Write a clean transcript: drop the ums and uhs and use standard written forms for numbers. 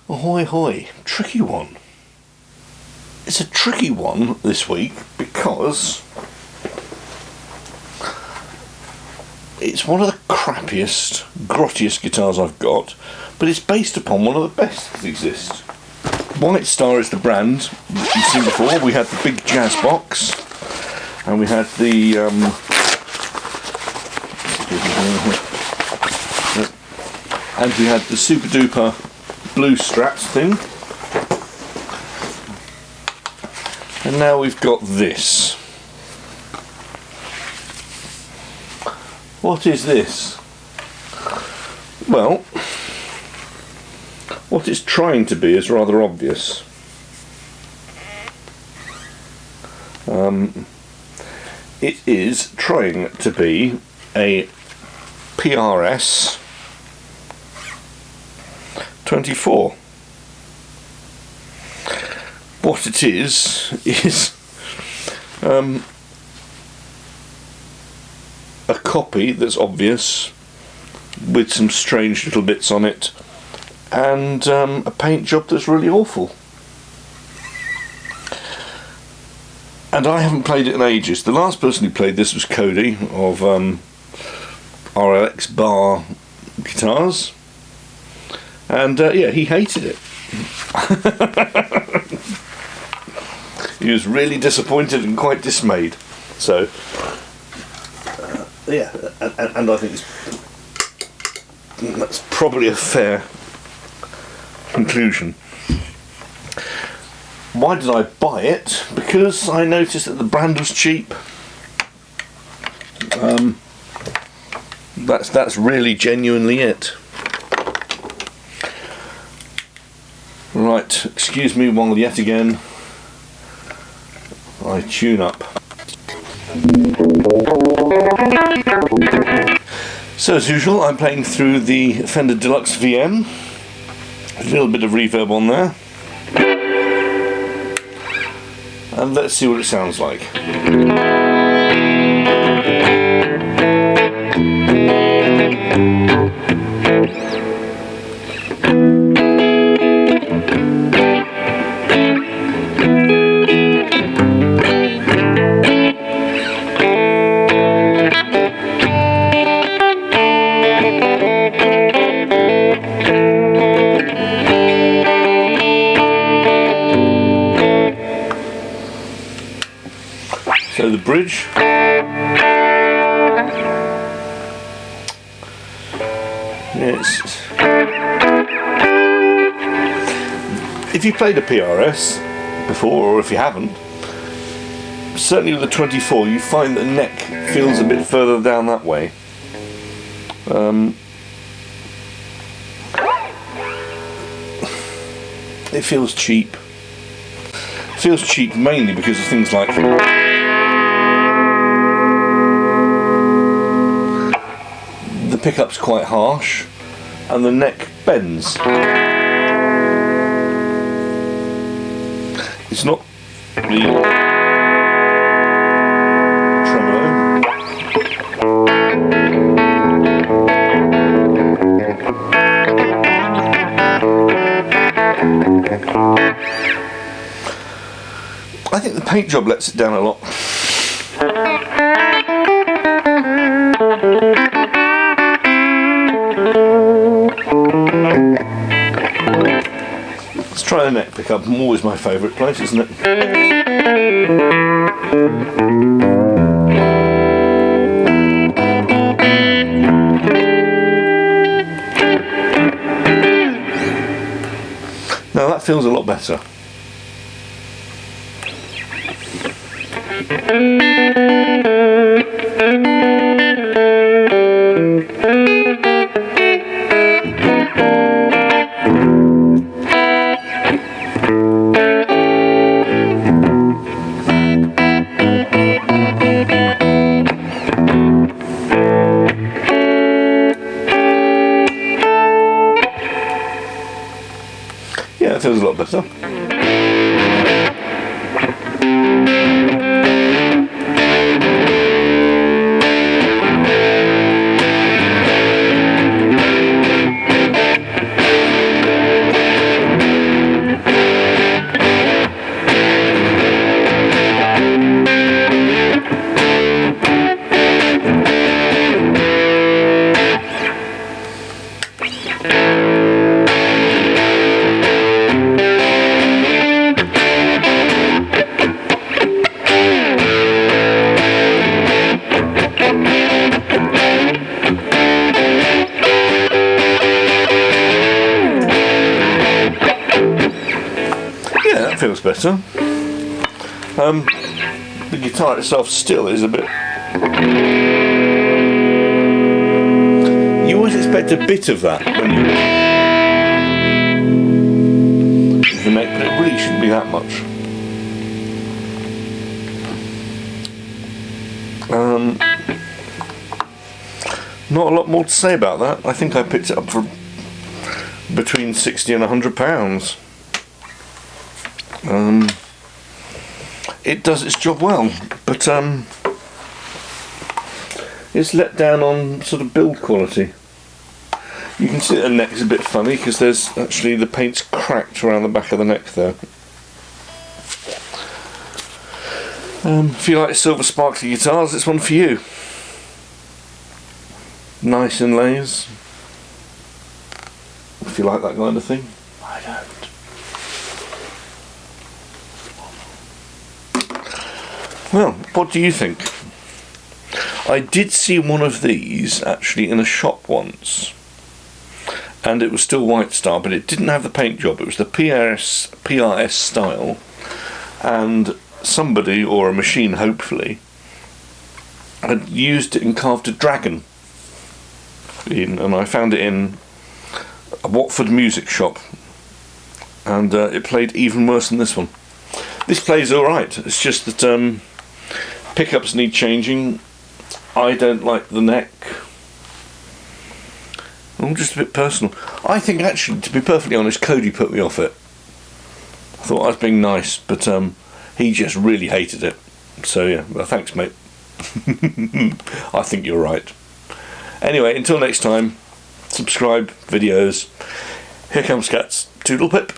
Ahoy hoy, tricky one. It's a tricky one this week because it's one of the crappiest, grottiest guitars I've got, but it's based upon one of the best that exist. Whitestar is the brand that you've seen before. We had the big jazz box, and we had the and we had the super duper blue Strat thing, and now we've got this. What is this? Well, what it's trying to be is rather obvious. It is trying to be a PRS 24. What it is a copy that's obvious with some strange little bits on it, and a paint job that's really awful. And I haven't played it in ages. The last person who played this was Cody of RLX Bar Guitars, and yeah, he hated it. He was really disappointed and quite dismayed. So yeah, and I think that's probably a fair conclusion. Why did I buy it? Because I noticed that the brand was cheap. That's really genuinely it. Right, excuse me while yet again I tune up. So as usual, I'm playing through the Fender Deluxe VM. A little bit of reverb on there. And let's see what it sounds like. So the bridge, yes. If you played a PRS before, or if you haven't, certainly with the 24 you find the neck feels a bit further down that way. It feels cheap. It feels cheap mainly because of things like the pickup's quite harsh and the neck bends. It's not the tremolo. I think the paint job lets it down a lot. Let's try the neck pickup. Always my favourite place, isn't it? Now that feels a lot better. Yeah, it feels a lot better. better. The guitar itself still is a bit... You always expect a bit of that when you the neck, but it really shouldn't be that much. Not a lot more to say about that. I think I picked it up for between £60 and £100. It does its job well, but it's let down on sort of build quality. You can see the neck's a bit funny because there's actually the paint's cracked around the back of the neck there. If you like silver sparkly guitars, it's one for you. Nice inlays. If you like that kind of thing. I don't. Well, what do you think? I did see one of these actually in a shop once, and it was still Whitestar, but it didn't have the paint job. It was the PRS style, and somebody, or a machine hopefully, had used it and carved a dragon in, and I found it in a Watford music shop, and it played even worse than this one. This plays alright, it's just that pickups need changing. I don't like the neck. I'm just a bit personal. I think actually, to be perfectly honest, Cody put me off it. I thought I was being nice, but he just really hated it. So yeah, well, thanks mate. I think you're right. Anyway, until next time, subscribe, videos. Here comes Cats. Toodle pip.